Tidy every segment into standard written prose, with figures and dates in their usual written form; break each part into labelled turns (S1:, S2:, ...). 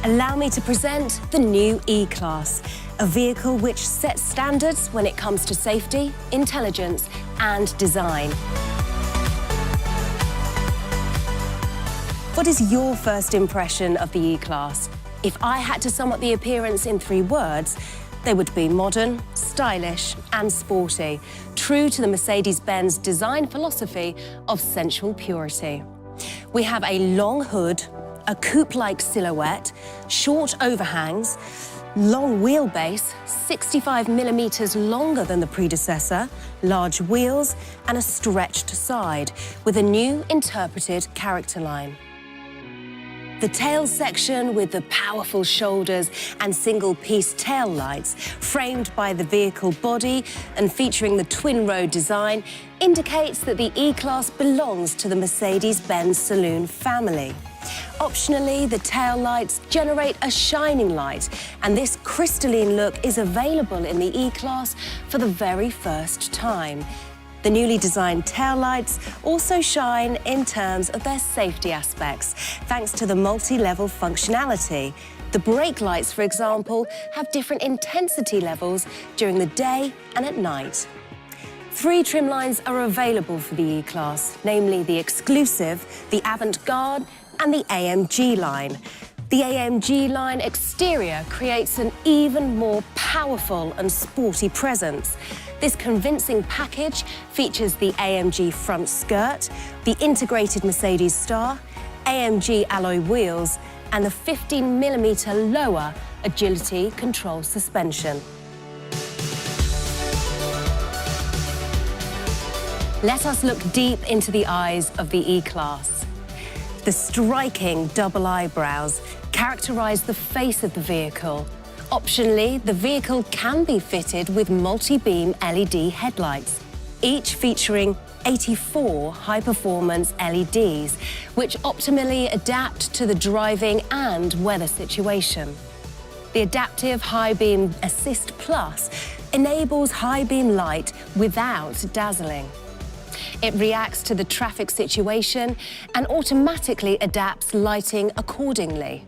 S1: Allow me to present the new E-Class, a vehicle which sets standards when it comes to safety, intelligence and design. What is your first impression of the E-Class? If I had to sum up the appearance in 3 words, they would be modern, stylish and sporty, true to the Mercedes-Benz design philosophy of sensual purity. We have a long hood, a coupe-like silhouette, short overhangs, long wheelbase, 65mm longer than the predecessor, large wheels and a stretched side with a new interpreted character line. The tail section with the powerful shoulders and single-piece tail lights, framed by the vehicle body and featuring the twin-row design, indicates that the E-Class belongs to the Mercedes-Benz saloon family. Optionally, the tail lights generate a shining light, and this crystalline look is available in the E-Class for the very first time. The newly designed taillights also shine in terms of their safety aspects, thanks to the multi-level functionality. The brake lights, for example, have different intensity levels during the day and at night. 3 trim lines are available for the E-Class, namely the Exclusive, the Avantgarde and the AMG line. The AMG line exterior creates an even more powerful and sporty presence. This convincing package features the AMG front skirt, the integrated Mercedes star, AMG alloy wheels, and the 15mm lower agility control suspension. Let us look deep into the eyes of the E-Class. The striking double eyebrows characterize the face of the vehicle. Optionally, the vehicle can be fitted with multi-beam LED headlights, each featuring 84 high-performance LEDs, which optimally adapt to the driving and weather situation. The Adaptive High Beam Assist Plus enables high beam light without dazzling. It reacts to the traffic situation and automatically adapts lighting accordingly.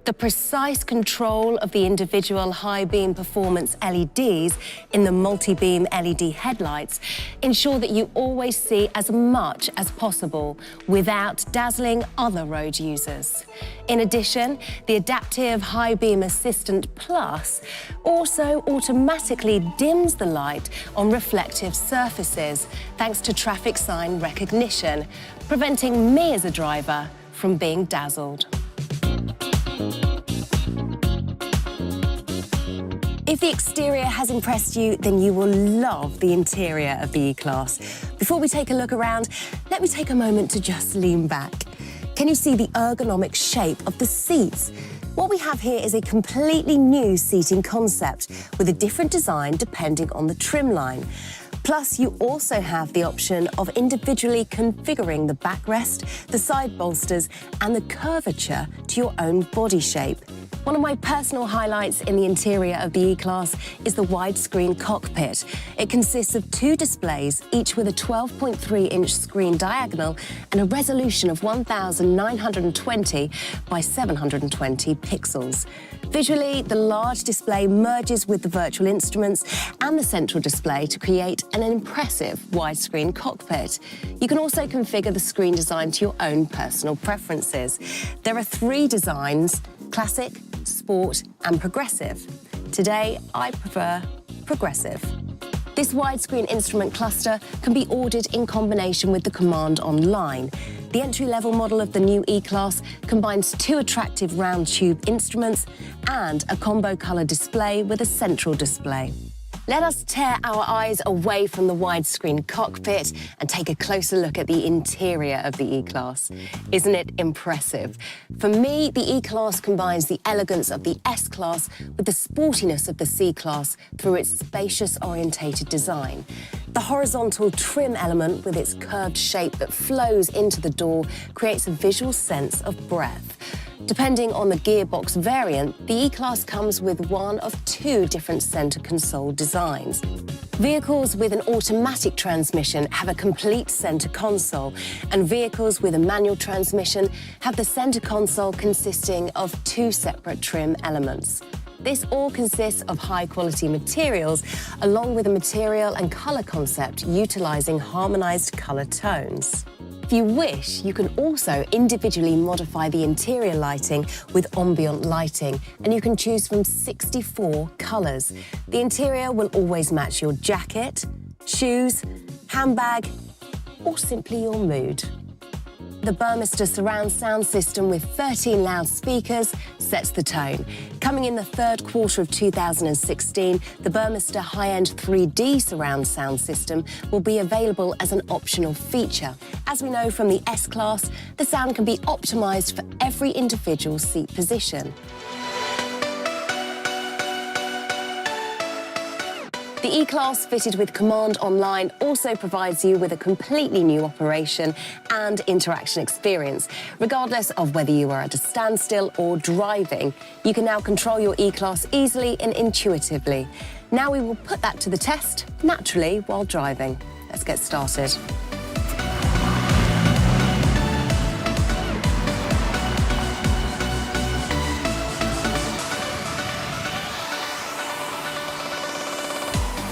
S1: The precise control of the individual high beam performance LEDs in the multi-beam LED headlights ensure that you always see as much as possible without dazzling other road users. In addition, the Adaptive High Beam Assistant Plus also automatically dims the light on reflective surfaces thanks to traffic sign recognition, preventing me as a driver from being dazzled. If the exterior has impressed you, then you will love the interior of the E-Class. Before we take a look around, let me take a moment to just lean back. Can you see the ergonomic shape of the seats? What we have here is a completely new seating concept with a different design depending on the trim line. Plus, you also have the option of individually configuring the backrest, the side bolsters and the curvature to your own body shape. One of my personal highlights in the interior of the E-Class is the widescreen cockpit. It consists of 2 displays, each with a 12.3-inch screen diagonal and a resolution of 1920 by 720 pixels. Visually, the large display merges with the virtual instruments and the central display to create an impressive widescreen cockpit. You can also configure the screen design to your own personal preferences. There are 3 designs: Classic, Sport and Progressive. Today, I prefer Progressive. This widescreen instrument cluster can be ordered in combination with the command online. The entry-level model of the new E-Class combines 2 attractive round tube instruments and a combo color display with a central display. Let us tear our eyes away from the widescreen cockpit and take a closer look at the interior of the E-Class. Isn't it impressive? For me, the E-Class combines the elegance of the S-Class with the sportiness of the C-Class through its spacious orientated design. The horizontal trim element with its curved shape that flows into the door creates a visual sense of breadth. Depending on the gearbox variant, the E-Class comes with one of two different centre console designs. Vehicles with an automatic transmission have a complete centre console, and vehicles with a manual transmission have the centre console consisting of two separate trim elements. This all consists of high-quality materials, along with a material and colour concept utilising harmonised colour tones. If you wish, you can also individually modify the interior lighting with ambient lighting, and you can choose from 64 colours. The interior will always match your jacket, shoes, handbag, or simply your mood. The Burmester surround sound system with 13 loudspeakers sets the tone. Coming in the third quarter of 2016, the Burmester high-end 3D surround sound system will be available as an optional feature. As we know from the S-Class, the sound can be optimised for every individual seat position. The E-Class fitted with Command Online also provides you with a completely new operation and interaction experience. Regardless of whether you are at a standstill or driving, you can now control your E-Class easily and intuitively. Now we will put that to the test, naturally, while driving. Let's get started.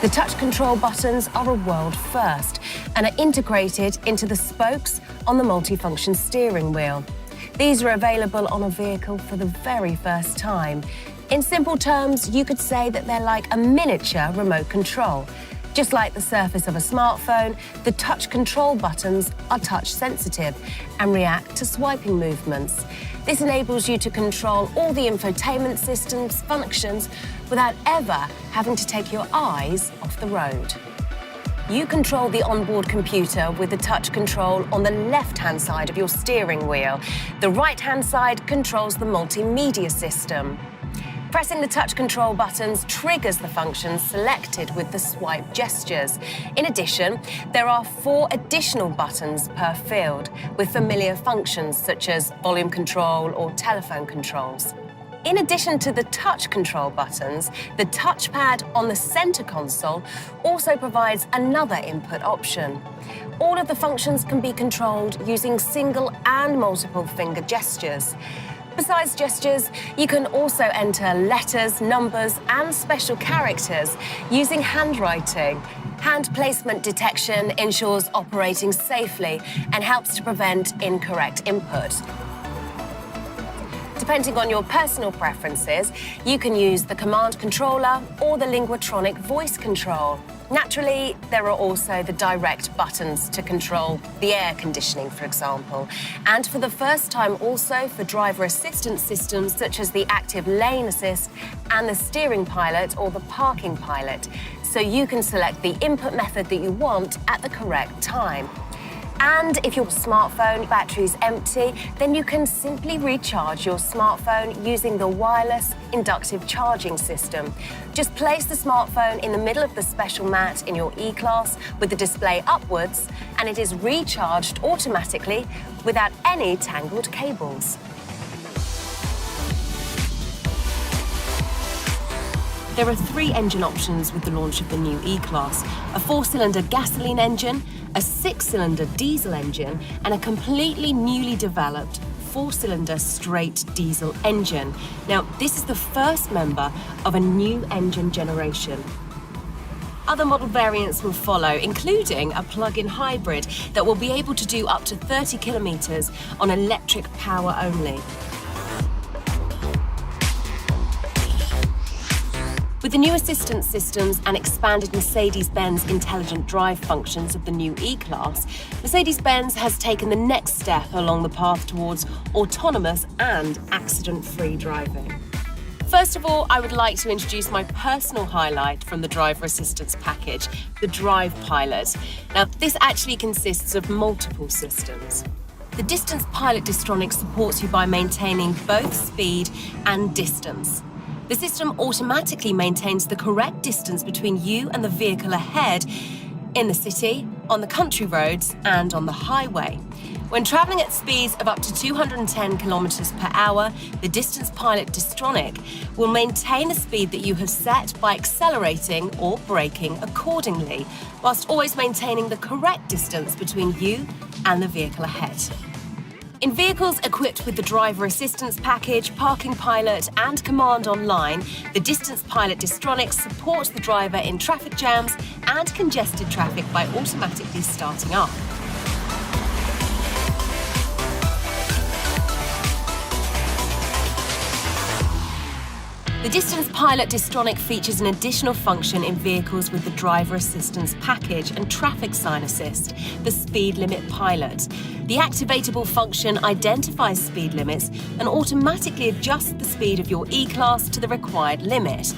S1: The touch control buttons are a world first and are integrated into the spokes on the multifunction steering wheel. These are available on a vehicle for the very first time. In simple terms, you could say that they're like a miniature remote control. Just like the surface of a smartphone, the touch control buttons are touch sensitive and react to swiping movements. This enables you to control all the infotainment system's functions without ever having to take your eyes off the road. You control the onboard computer with the touch control on the left-hand side of your steering wheel. The right-hand side controls the multimedia system. Pressing the touch control buttons triggers the functions selected with the swipe gestures. In addition, there are 4 additional buttons per field with familiar functions such as volume control or telephone controls. In addition to the touch control buttons, the touchpad on the center console also provides another input option. All of the functions can be controlled using single and multiple finger gestures. Besides gestures, you can also enter letters, numbers, and special characters using handwriting. Hand placement detection ensures operating safely and helps to prevent incorrect input. Depending on your personal preferences, you can use the command controller or the Linguatronic voice control. Naturally, there are also the direct buttons to control the air conditioning, for example, and for the first time also for driver assistance systems such as the active lane assist and the steering pilot or the parking pilot, so you can select the input method that you want at the correct time. And if your smartphone battery is empty, then you can simply recharge your smartphone using the wireless inductive charging system. Just place the smartphone in the middle of the special mat in your E-Class with the display upwards, and it is recharged automatically without any tangled cables. There are 3 engine options with the launch of the new E-Class: a 4-cylinder gasoline engine, a 6-cylinder diesel engine, and a completely newly developed 4-cylinder straight diesel engine. Now, this is the first member of a new engine generation. Other model variants will follow, including a plug-in hybrid that will be able to do up to 30 kilometers on electric power only. With the new assistance systems and expanded Mercedes-Benz intelligent drive functions of the new E-Class, Mercedes-Benz has taken the next step along the path towards autonomous and accident-free driving. First of all, I would like to introduce my personal highlight from the driver assistance package, the Drive Pilot. Now, this actually consists of multiple systems. The Distance Pilot Distronic supports you by maintaining both speed and distance. The system automatically maintains the correct distance between you and the vehicle ahead in the city, on the country roads, and on the highway. When travelling at speeds of up to 210 kilometers per hour, the Distance Pilot Distronic will maintain the speed that you have set by accelerating or braking accordingly, whilst always maintaining the correct distance between you and the vehicle ahead. In vehicles equipped with the Driver Assistance Package, Parking Pilot and Command Online, the Distance Pilot Distronic supports the driver in traffic jams and congested traffic by automatically starting up. The Distance Pilot Distronic features an additional function in vehicles with the Driver Assistance Package and Traffic Sign Assist, the Speed Limit Pilot. The activatable function identifies speed limits and automatically adjusts the speed of your E-Class to the required limit.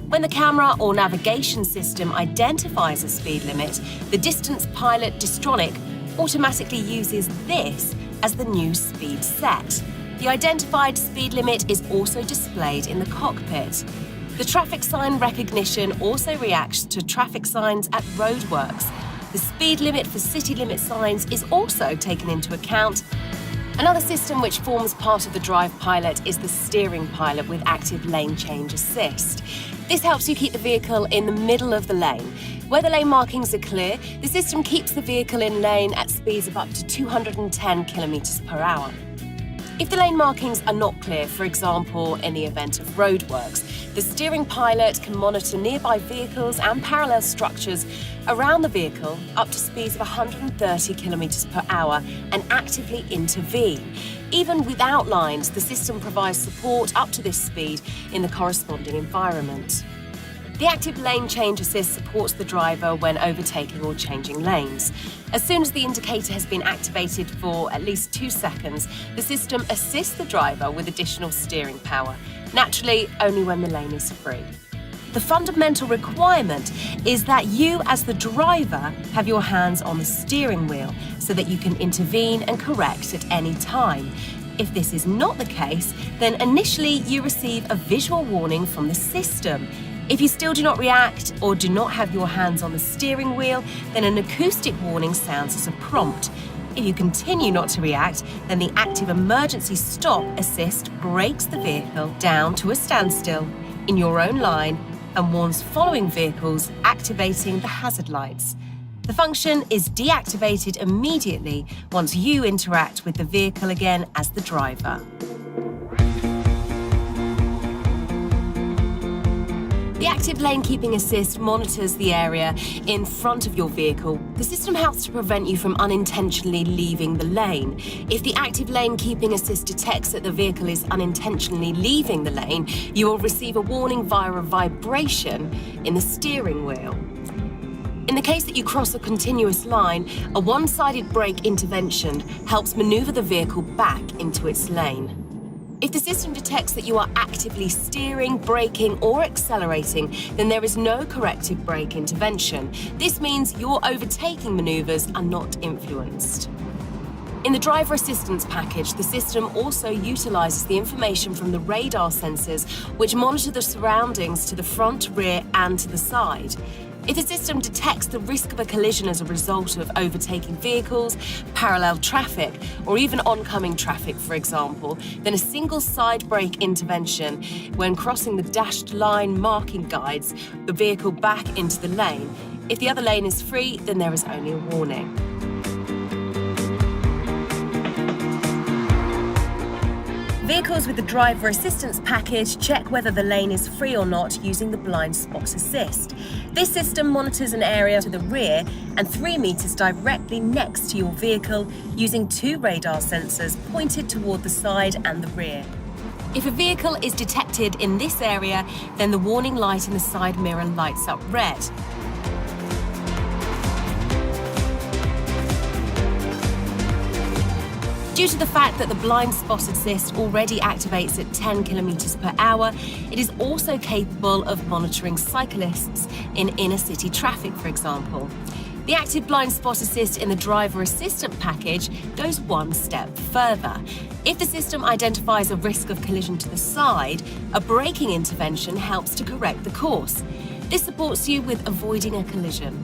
S1: When the camera or navigation system identifies a speed limit, the Distance Pilot Distronic automatically uses this as the new speed set. The identified speed limit is also displayed in the cockpit. The traffic sign recognition also reacts to traffic signs at roadworks. The speed limit for city limit signs is also taken into account. Another system which forms part of the Drive Pilot is the Steering Pilot with active lane change assist. This helps you keep the vehicle in the middle of the lane. Where the lane markings are clear, the system keeps the vehicle in lane at speeds of up to 210 kilometers per hour. If the lane markings are not clear, for example, in the event of roadworks, the Steering Pilot can monitor nearby vehicles and parallel structures around the vehicle up to speeds of 130 kilometers per hour and actively intervene. Even without lines, the system provides support up to this speed in the corresponding environment. The active lane change assist supports the driver when overtaking or changing lanes. As soon as the indicator has been activated for at least 2 seconds, the system assists the driver with additional steering power, naturally only when the lane is free. The fundamental requirement is that you, as the driver, have your hands on the steering wheel so that you can intervene and correct at any time. If this is not the case, then initially you receive a visual warning from the system. If you still do not react or do not have your hands on the steering wheel, then an acoustic warning sounds as a prompt. If you continue not to react, then the active emergency stop assist brakes the vehicle down to a standstill in your own line and warns following vehicles, activating the hazard lights. The function is deactivated immediately once you interact with the vehicle again as the driver. The active lane keeping assist monitors the area in front of your vehicle. The system helps to prevent you from unintentionally leaving the lane. If the active lane keeping assist detects that the vehicle is unintentionally leaving the lane, you will receive a warning via a vibration in the steering wheel. In the case that you cross a continuous line, a one-sided brake intervention helps maneuver the vehicle back into its lane. If the system detects that you are actively steering, braking or accelerating, then there is no corrective brake intervention. This means your overtaking maneuvers are not influenced. In the Driver Assistance Package, the system also utilises the information from the radar sensors, which monitor the surroundings to the front, rear and to the side. If the system detects the risk of a collision as a result of overtaking vehicles, parallel traffic, or even oncoming traffic, for example, then a single side brake intervention when crossing the dashed line marking guides the vehicle back into the lane. If the other lane is free, then there is only a warning. Vehicles with the Driver Assistance Package check whether the lane is free or not using the Blind Spot Assist. This system monitors an area to the rear and 3 meters directly next to your vehicle using 2 radar sensors pointed toward the side and the rear. If a vehicle is detected in this area, then the warning light in the side mirror lights up red. Due to the fact that the Blind Spot Assist already activates at 10 kilometers per hour, it is also capable of monitoring cyclists in inner city traffic, for example. The active Blind Spot Assist in the Driver Assistant Package goes one step further. If the system identifies a risk of collision to the side, a braking intervention helps to correct the course. This supports you with avoiding a collision.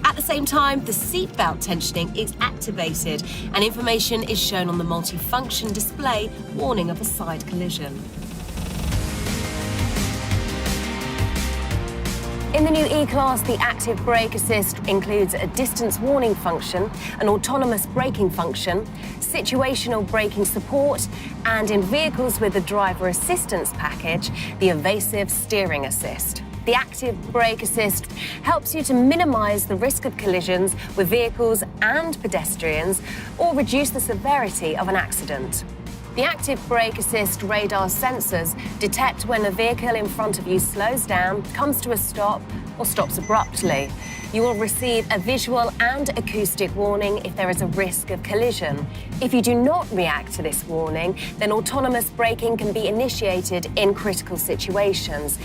S1: At the same time, the seatbelt tensioning is activated and information is shown on the multifunction display warning of a side collision. In the new E-Class, the active brake assist includes a distance warning function, an autonomous braking function, situational braking support, and in vehicles with the driver assistance package, the evasive steering assist. The active brake assist helps you to minimize the risk of collisions with vehicles and pedestrians or reduce the severity of an accident. The active brake assist radar sensors detect when a vehicle in front of you slows down, comes to a stop, or stops abruptly. You will receive a visual and acoustic warning if there is a risk of collision. If you do not react to this warning, then autonomous braking can be initiated in critical situations,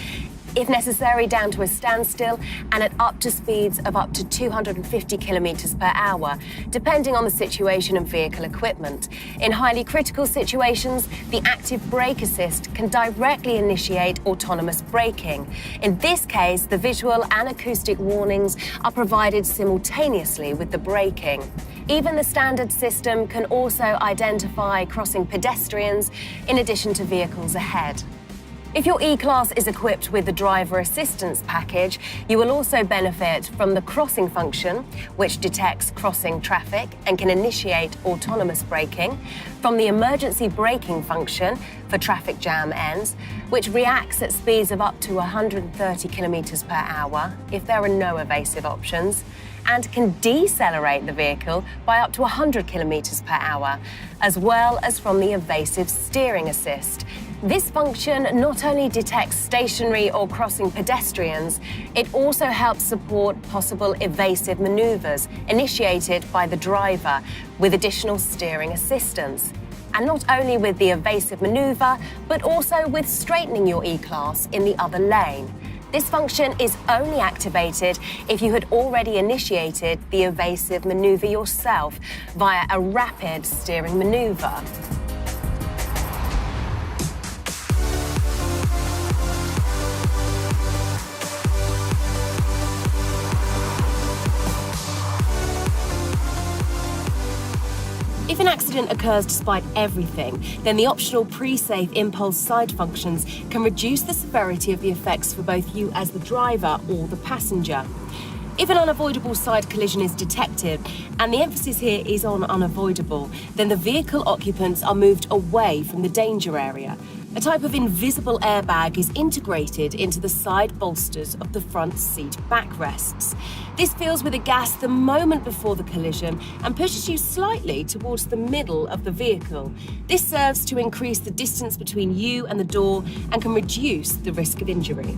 S1: if necessary down to a standstill and at up to speeds of up to 250 kilometers per hour, depending on the situation and vehicle equipment. In highly critical situations, the active brake assist can directly initiate autonomous braking. In this case, the visual and acoustic warnings are provided simultaneously with the braking. Even the standard system can also identify crossing pedestrians in addition to vehicles ahead. If your E-Class is equipped with the driver assistance package, you will also benefit from the crossing function, which detects crossing traffic and can initiate autonomous braking, from the emergency braking function for traffic jam ends, which reacts at speeds of up to 130 kilometers per hour if there are no evasive options, and can decelerate the vehicle by up to 100 kilometers per hour, as well as from the evasive steering assist. This function not only detects stationary or crossing pedestrians, it also helps support possible evasive maneuvers initiated by the driver with additional steering assistance. And not only with the evasive maneuver, but also with straightening your E-Class in the other lane. This function is only activated if you had already initiated the evasive maneuver yourself via a rapid steering maneuver. If an accident occurs despite everything, then the optional pre-safe impulse side functions can reduce the severity of the effects for both you as the driver or the passenger. If an unavoidable side collision is detected, and the emphasis here is on unavoidable, then the vehicle occupants are moved away from the danger area. A type of invisible airbag is integrated into the side bolsters of the front seat backrests. This fills with a gas the moment before the collision and pushes you slightly towards the middle of the vehicle. This serves to increase the distance between you and the door and can reduce the risk of injury.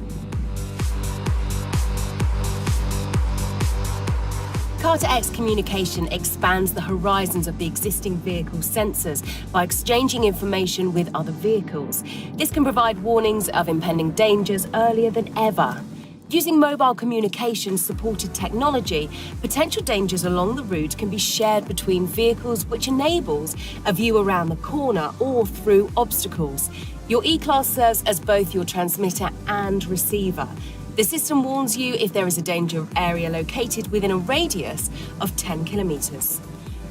S1: Car-to-X communication expands the horizons of the existing vehicle sensors by exchanging information with other vehicles. This can provide warnings of impending dangers earlier than ever. Using mobile communication-supported technology, potential dangers along the route can be shared between vehicles, which enables a view around the corner or through obstacles. Your E-Class serves as both your transmitter and receiver. The system warns you if there is a danger area located within a radius of 10 kilometers.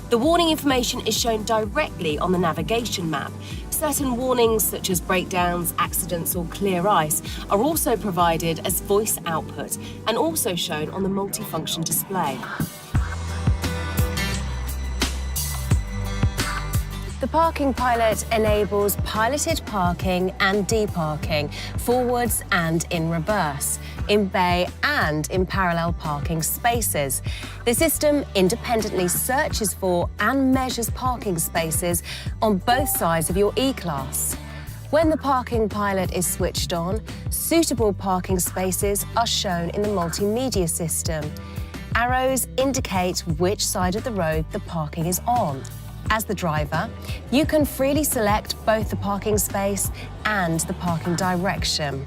S1: The warning information is shown directly on the navigation map. Certain warnings, such as breakdowns, accidents, or clear ice, are also provided as voice output and also shown on the multifunction display. The Parking Pilot enables piloted parking and deparking, forwards and in reverse, in bay and in parallel parking spaces. The system independently searches for and measures parking spaces on both sides of your E-Class. When the Parking Pilot is switched on, suitable parking spaces are shown in the multimedia system. Arrows indicate which side of the road the parking is on. As the driver, you can freely select both the parking space and the parking direction.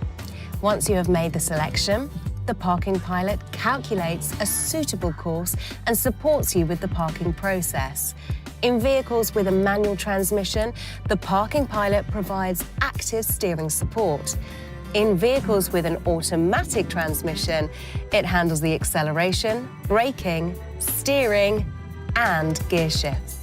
S1: Once you have made the selection, the Parking Pilot calculates a suitable course and supports you with the parking process. In vehicles with a manual transmission, the Parking Pilot provides active steering support. In vehicles with an automatic transmission, it handles the acceleration, braking, steering, and gear shifts.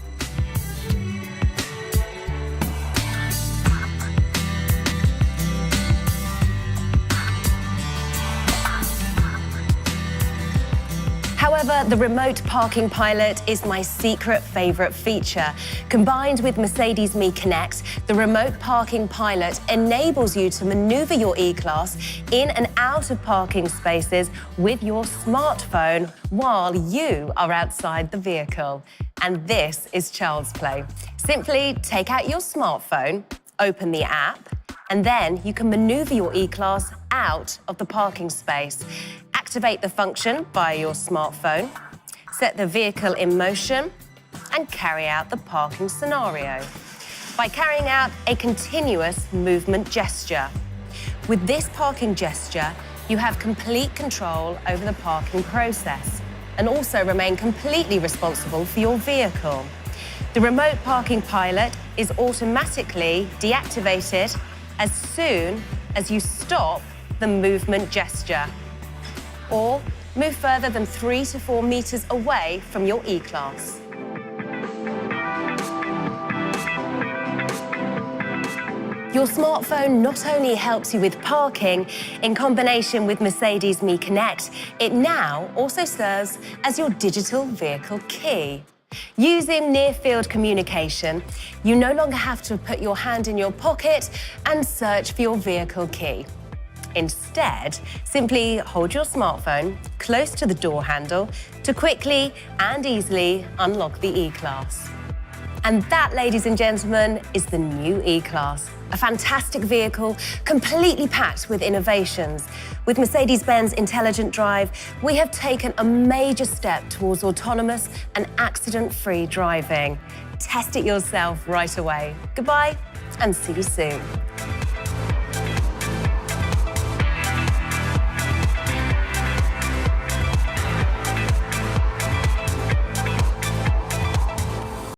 S1: However, the remote parking pilot is my secret favourite feature. Combined with Mercedes Me Connect, the remote parking pilot enables you to manoeuvre your E-Class in and out of parking spaces with your smartphone while you are outside the vehicle. And this is child's play. Simply take out your smartphone, open the app, and then you can manoeuvre your E-Class out of the parking space. Activate the function via your smartphone, set the vehicle in motion, and carry out the parking scenario by carrying out a continuous movement gesture. With this parking gesture, you have complete control over the parking process and also remain completely responsible for your vehicle. The remote parking pilot is automatically deactivated as soon as you stop the movement gesture or move further than 3 to 4 meters away from your E-Class. Your smartphone not only helps you with parking, in combination with Mercedes Me Connect, it now also serves as your digital vehicle key. Using near-field communication, you no longer have to put your hand in your pocket and search for your vehicle key. Instead, simply hold your smartphone close to the door handle to quickly and easily unlock the E-Class. And that, ladies and gentlemen, is the new E-Class. A fantastic vehicle, completely packed with innovations. With Mercedes-Benz Intelligent Drive, we have taken a major step towards autonomous and accident-free driving. Test it yourself right away. Goodbye, and see you soon.